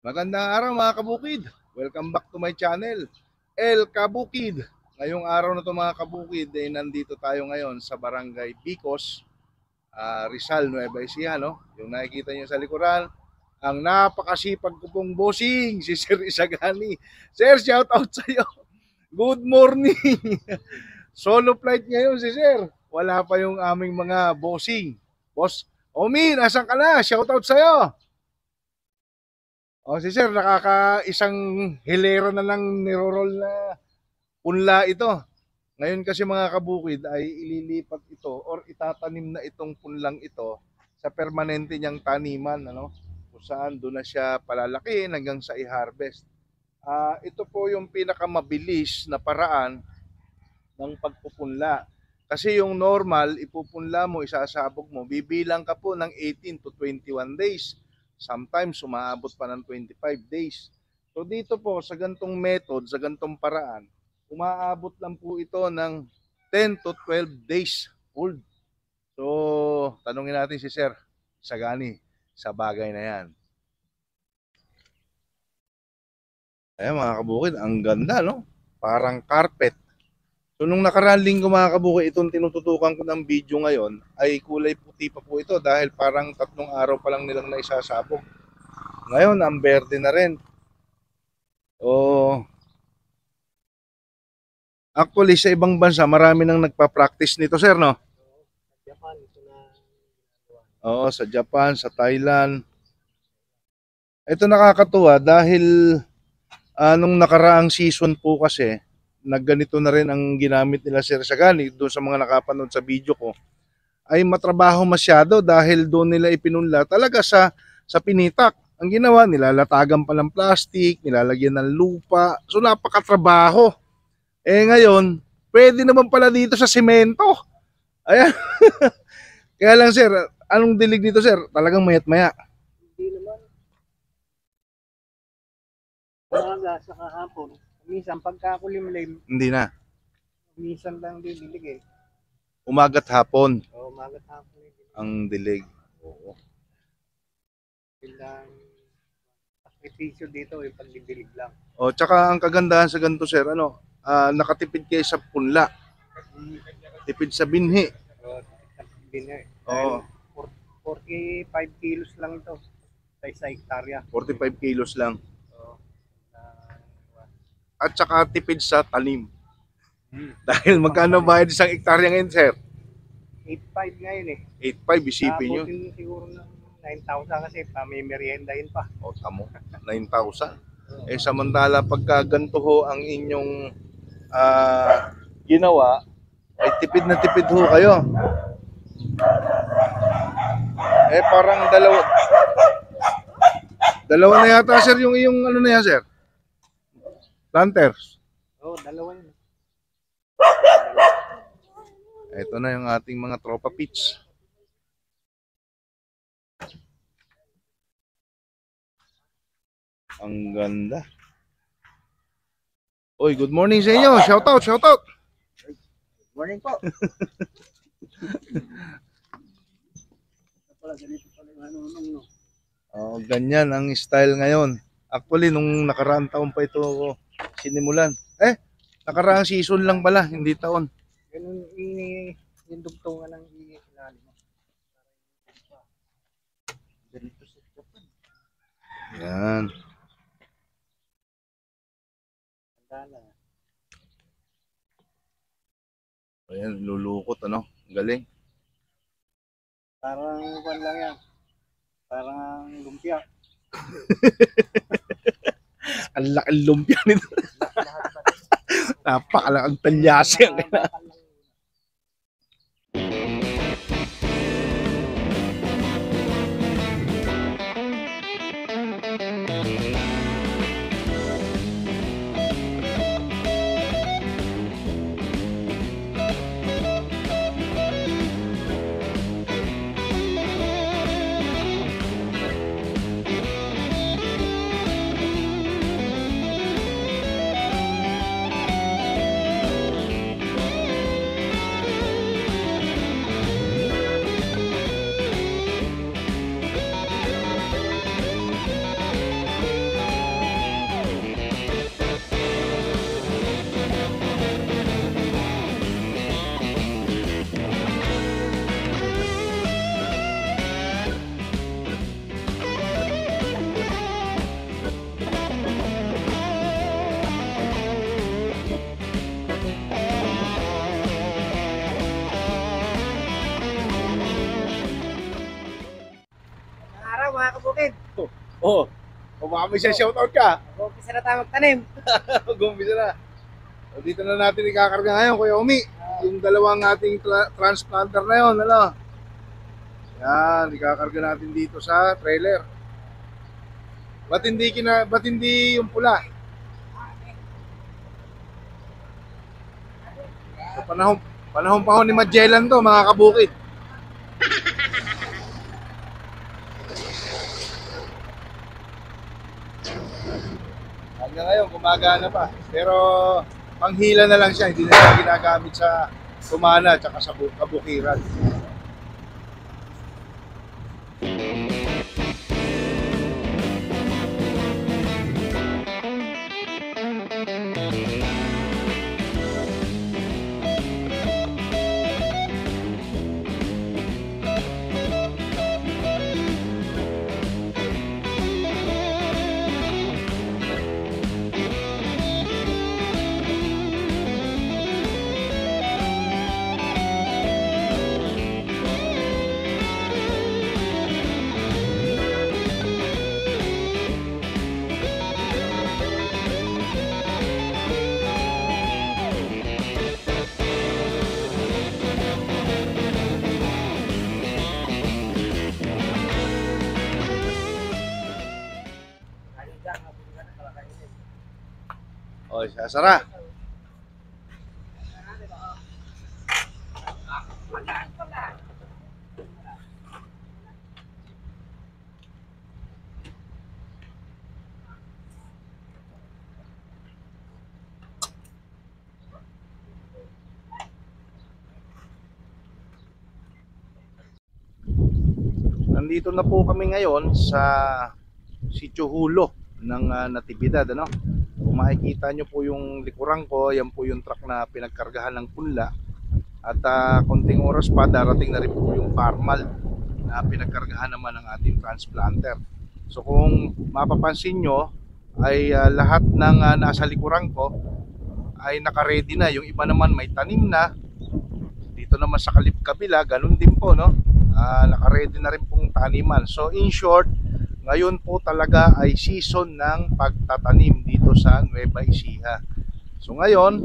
Magandang araw mga kabukid. Welcome back to my channel, El Kabukid. Ngayong araw na to mga kabukid, nandito tayo ngayon sa Barangay Bicos, Rizal, Nueva Ecija, no? Yung nakikita niyo sa likuran, ang napakasipag ko pong bossing, si Sir Isagani. Sir, shout out sa iyo. Good morning. Solo flight ngayon si Sir. Wala pa yung aming mga bossing. Boss Omi, nasan ka na? Shout out sa iyo. Si Sir, nakaka-isang hilera na lang niroroll na punla ito. Ngayon kasi mga kabukid ay ililipat ito or itatanim na itong punlang ito sa permanente niyang taniman, ano? Kung saan doon na siya palalakihin hanggang sa i-harvest. Ito po yung pinakamabilis na paraan ng pagpupunla. Kasi yung normal, ipupunla mo, isasabog mo, bibilang ka po ng 18 to 21 days. Sometimes umaabot pa ng 25 days. So dito po sa gantong method, sa gantong paraan, umaabot lang po ito ng 10 to 12 days old. So tanungin natin si Sir Isagani sa bagay na yan. Ayan mga kabukid, ang ganda, no? Parang carpet. So nung nakaraang linggo mga kabukid, itong tinututukan ko ng video ngayon ay kulay puti pa po ito dahil parang 3 araw pa lang nilang naisasabog. Ngayon, ang berde na rin. Actually, sa ibang bansa, marami nang nagpa-practice nito, sir, no? Japan, ito na. Oo, sa Japan, sa Thailand. Ito nakakatuwa dahil nung nakaraang season po kasi, nagganito na rin ang ginamit nila Sir Isagani doon sa mga nakapanood sa video ko. Ay matrabaho masyado dahil doon nila ipinunla talaga sa pinitak. Ang ginawa nila, latagan pa ng plastic, nilalagyan ng lupa. So napakatrabaho. Ngayon, pwede naman pala dito sa semento. Ayan. Kaya lang sir, anong dilig dito sir? Talagang mayat maya. Hindi naman. Umaga sa kahapon. Minsan pagkakulimlim, Hindi na. minsan lang din dilig eh. Umaga't hapon Umaga at hapon din. ang dilig. Oo. Bilang sakripisyo dito yung pagdidilig lang. Tsaka ang kagandahan sa ganito sir, nakatipid kayo sa punla. Tipid sa binhi. Din eh. Oo. 45 kilos lang ito sa isa hektarya. 45 kilos lang. At saka tipid sa tanim. Dahil magkano bayad isang hektarya ngayon, sir? 8.5 ngayon eh. 8.5, isipin nyo. Abutin siguro ng 9,000 kasi may meriendahin pa. Tamo, 9,000. Samantala pagka ganito ho ang inyong ginawa, ay tipid na tipid ho kayo. Parang dalawa na yata, sir, yung iyong ano na yan, sir? Planters. Dalawa yun. Ito na yung ating mga tropa pitch. Ang ganda. Oy, good morning sa inyo. Shout out, shout out. Good morning po. Ganyan ang style ngayon. Actually, nung nakaraang taon pa ito sinimulan. Nakaraang season lang pala, hindi taon. Ganun yung dugtungan ng ilalim. Ganito sa Japan. Yan. Ayan, lulukot ano. Galing. Parang kwan lang yan. Parang lumpia. Ang laking lumpia nito. Napakalaking talyasi ang mga kabukid. Oo. Kung baka may shoutout ka. Mag-umpisa na tayo magtanim. Mag-umpisa na. So, dito na natin ikakarga ngayon, Kuya Umi. Yung dalawang ating transplanter na yun, ano? Yan, ikakarga natin dito sa trailer. Ba't hindi yung pula? So, panahon pa ho ni Magellan to, mga kabukid. Hanggang ngayon, gumagana pa. Pero, panghila na lang siya. Hindi na siya ginagamit sa tumana at sa kabukiran. O, sasara. Nandito na po kami ngayon sa Sitio Hulo ng Natividad, ano? Kung makikita nyo po yung likuran ko, yan po yung truck na pinagkargahan ng punla. At konting oras pa, darating na rin po yung farmal na pinagkargahan naman ng ating transplanter. So kung mapapansin nyo, ay lahat ng nasa likuran ko ay naka-ready na. Yung iba naman may tanim na. Dito naman sa kabila, ganun din po, no? Naka-ready na rin pong taniman. So in short, ngayon po talaga ay season ng pagtatanim dito sa Nueva Ecija. So ngayon,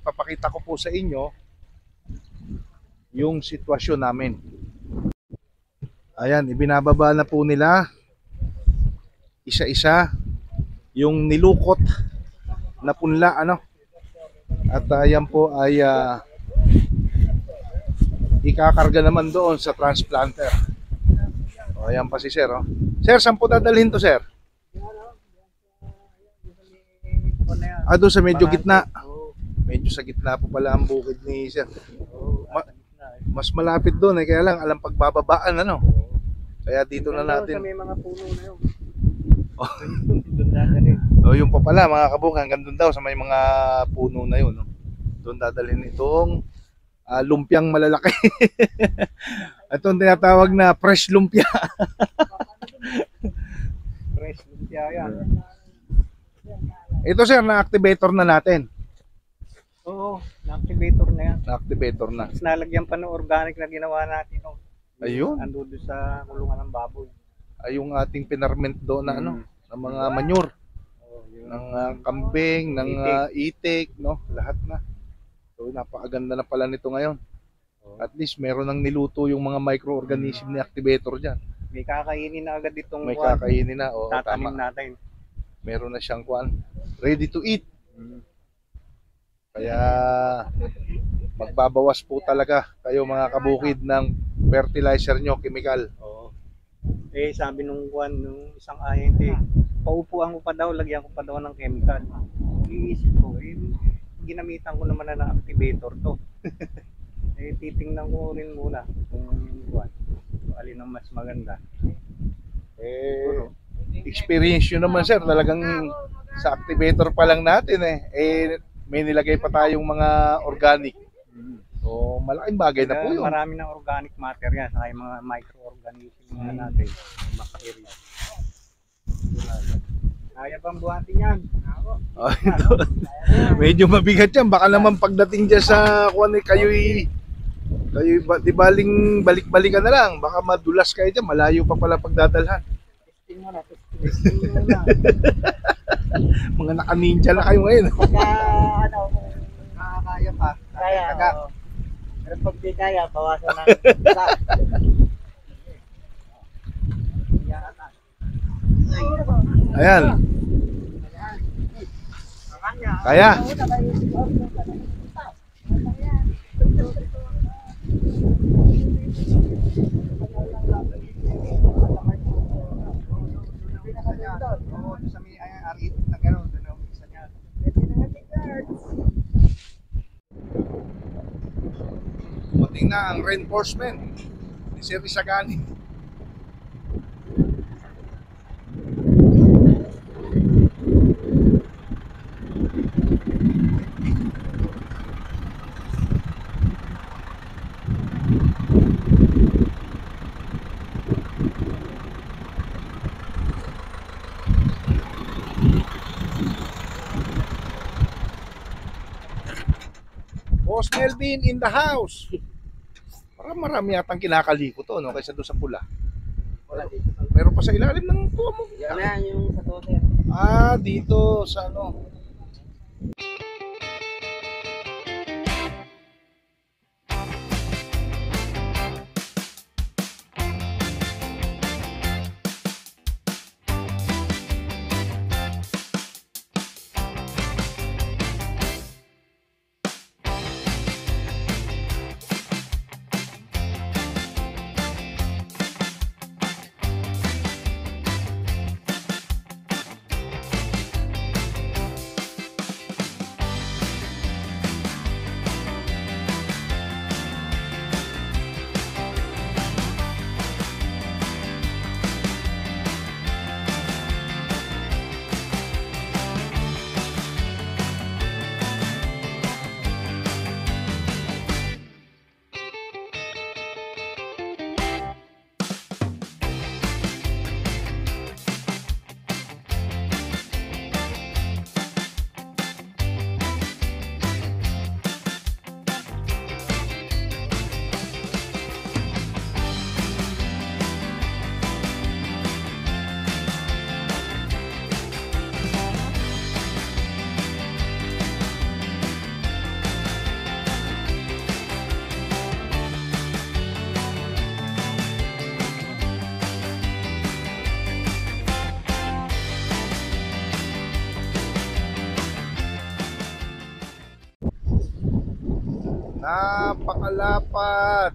ipapakita ko po sa inyo yung sitwasyon namin. Ayan, ibinababa na po nila isa-isa yung nilukot na punla, ano? At yan po ay ikakarga naman doon sa transplanter. O, ayan pa si Sir, oh. Sir, saan po dadalhin to, Sir? Doon sa medyo gitna. Medyo sa gitna po pala ang bukid ni Sir. Mas malapit doon, kaya lang alam pagbababaan, ano? Kaya dito na natin. May mga puno na yun. O, yung pa pala, mga kabuk, hanggang doon daw sa may mga puno na yun, no? Doon dadalhin itong lumpiang malalaki. Itong tinatawag na fresh lumpia. Fresh lumpia yan. Ito, Sir, na-activator na natin. Oo, na-activator na yan. Na-activator na. Tapos nalagyan pa ng organic na ginawa natin. No? Ayun. Ando doon sa kulungan ng baboy. Ay, yung ating pinarment doon na ano, ng mga manure. Ng kambing, ng itik, no? Lahat na. So, napakaganda na pala nito ngayon. At least meron nang niluto yung mga microorganism ni activator dyan. May kakainin na agad itong May kakainin na. O, tatanim tama. natin. Meron na siyang kuan. Ready to eat. Kaya magbabawas po talaga kayo mga kabukid ng fertilizer nyo, chemical. Oo. Eh sabi nung isang ahente, paupuan ko pa daw, lagyan ko pa daw ng chemical. Iisip ko, ginamitan ko naman na activator to. Titingnan ko rin muna kung alin ang mas maganda. Experience nyo naman, Sir, talagang sa activator pa lang natin may nilagay pa tayong mga organic. So malaking bagay na po yun. Marami ng organic matter yan, saka yung mga microorganism natin, bacteria. Kaya bang buhatin yan? Ito. Medyo mabigat yan. Baka naman pagdating dyan sa kayo'y Kayo, di baling balik-balikan na lang. Baka madulas kayo dyan. Malayo pa pala pagdadalhan. Testing mo na, testing mo na. Mga naka-ninja na kayo ngayon. Pagka, ano, Nakakaya pa. kaya, Taga. oo. Pero pag di kaya, bawasan ng isa. Yan na. Ayan. Kaya. Oo, sa may arit na gano'n, doon ang isa niya. Dumating na ang reinforcement ni Sir Isagani. Boss Melvin in the house. Parang marami yatang kinakaliko to, no? Kaysa doon sa pula. Wala dito. Meron pa sa ilalim ng tuwa mo. Yan na yung sa tote. Ah, dito sa ano. Napakalapad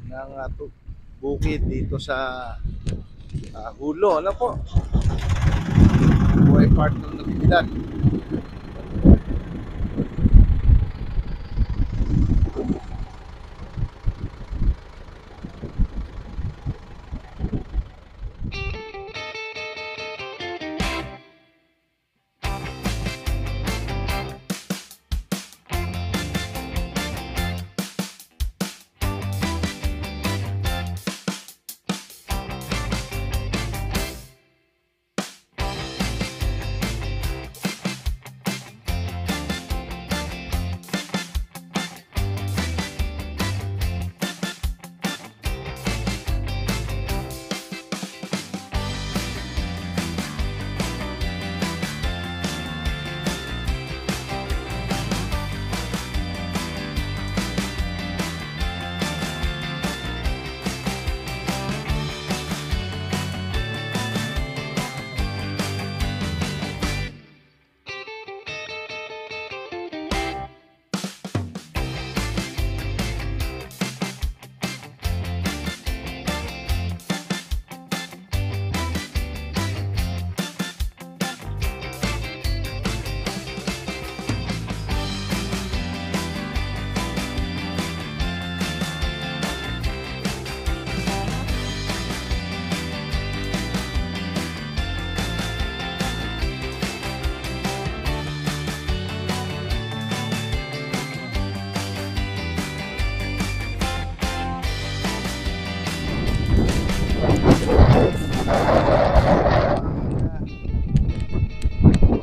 ng bukid dito sa Hulo. Ano po? Buhay part ng Natividad.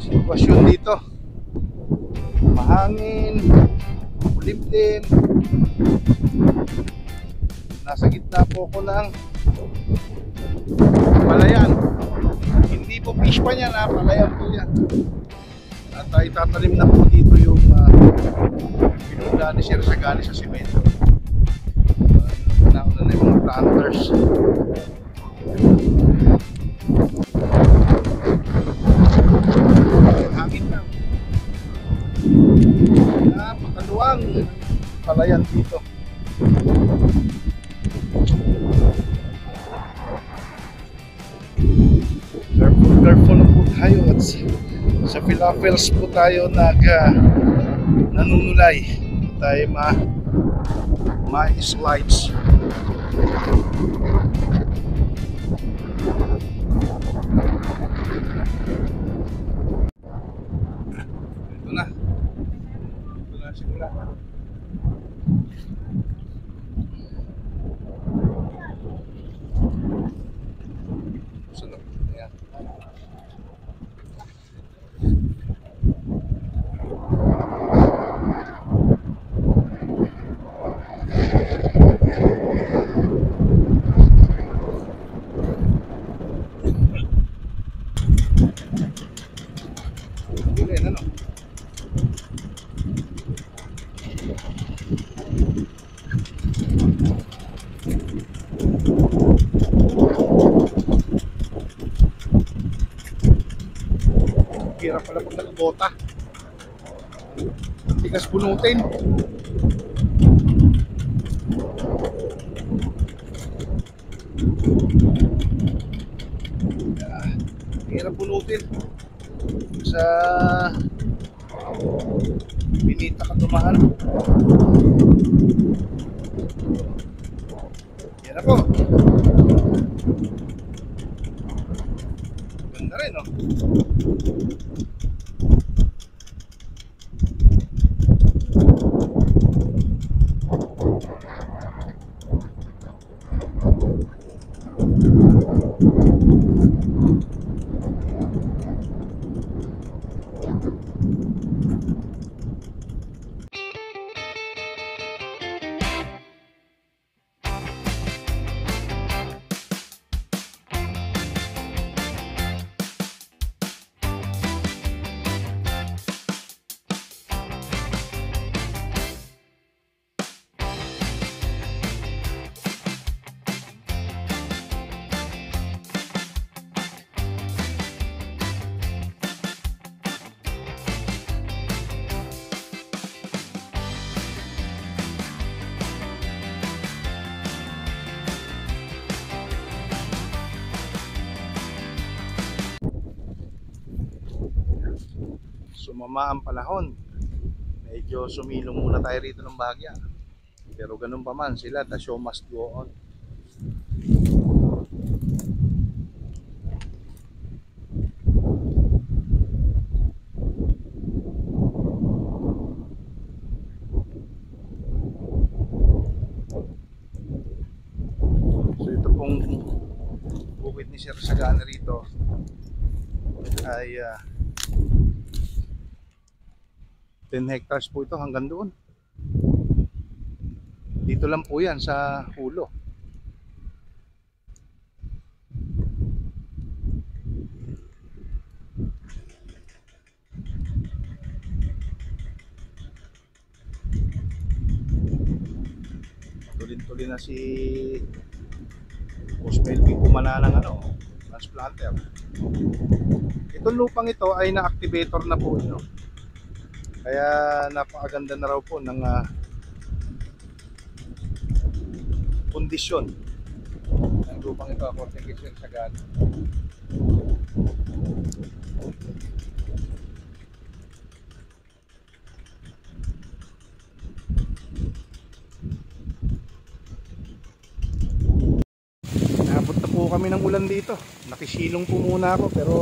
Sitwasyon dito, mahangin, ulim din. Nasa gitna po ko ng palayan. Hindi po fish pa yan, palayan po yan. At itatanim na po dito yung pinula ni Sir Sagani sa simento. Nauna na yung mga planters. Hangin lang. Napakaluwang palayan dito. Careful na po tayo at sa Philafels po tayo nanunulay. Tayo ma-slides. Ito na simula. Ayan. Bilhin, ano? Hirap pala pag nakabota. Tigas bunutin. Hirap bunutin. Sa binita ka dumaan. Yan ako. Ganda rin, no? Sumama ang panahon. Medyo sumilong muna tayo rito ng bahagya. Pero ganun pa man sila, the show must go on. So ito pong bukid ni Sir Sagani rito ay 10 hectares po ito hanggang doon. Dito lang po yan sa ulo. Tuloy na si Boss Melvin kumana ng transplanter. Itong lupang ito ay na-activator na po ito. Kaya napakaganda na raw po ng kondisyon ng lupang ito according kay Sir Sagani. Naabot na po kami ng ulan dito. Nakisilong po muna ako pero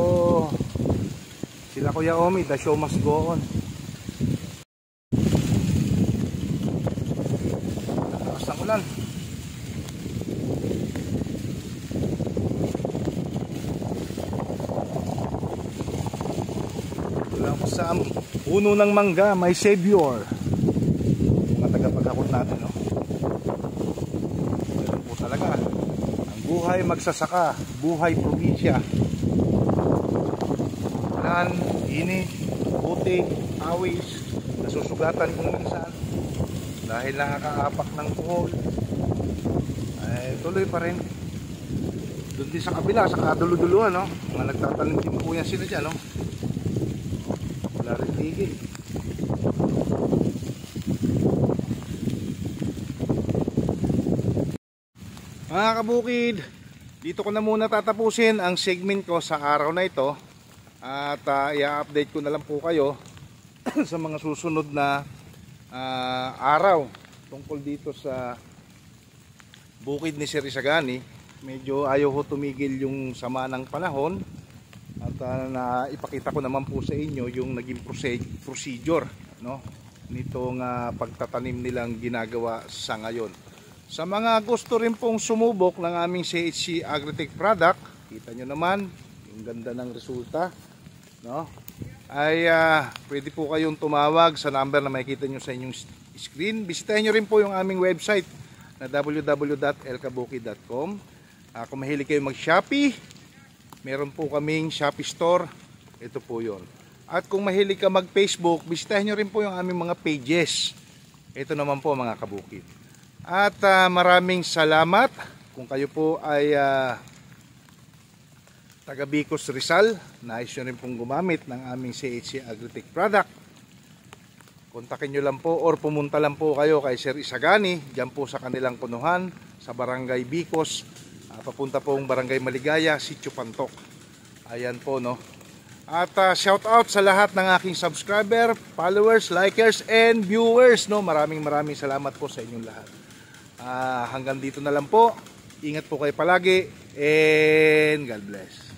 sila Kuya Omi, the show must go on. Ulan. Wala ko sa puno ng mangga, may savior. Mga tagapaghakot natin, no? Meron po buhay magsasaka, buhay probinsya. Ulan, init, putik, awis, nasusugatan kung minsan dahil nakakaapak ng buhol. Ay tuloy pa rin. Doon din sa kabila, sa kaduluduluan, no? Mga nagtatanim din po yan sila dyan, no? Wala rin tigil. Mga kabukid, dito ko na muna tatapusin ang segment ko sa araw na ito. At i-update ko na lang po kayo sa mga susunod na araw tungkol dito sa bukid ni Sir Isagani. Medyo ayaw ho tumigil yung sama ng panahon. At naipakita ko naman po sa inyo yung naging procedure, no? Nitong pagtatanim nilang ginagawa sa ngayon. Sa mga gusto rin pong sumubok ng aming CHC Agritech product, kita nyo naman yung ganda ng resulta, no? Ay pwede po kayong tumawag sa number na makikita nyo sa inyong screen. Bisitahin nyo rin po yung aming website na www.elkabuki.com. Kung mahilig kayo mag-Shopee, meron po kaming Shopee store. Ito po yon. At kung mahilig ka mag-Facebook, bisitahin nyo rin po yung aming mga pages. Ito naman po mga kabukid. At maraming salamat kung kayo po ay taga Bicos Rizal. Nais nyo rin pong gumamit ng aming CHC Agritech product. Kontakin nyo lang po or pumunta lang po kayo kay Sir Isagani. Diyan po sa kanilang punuhan sa Barangay Bicos. Papunta pong Barangay Maligaya, Sitio Pantok. Ayan po, no. At shout out sa lahat ng aking subscriber, followers, likers, and viewers, no. Maraming salamat po sa inyong lahat. Hanggang dito na lang po. Ingat po kayo palagi and God bless.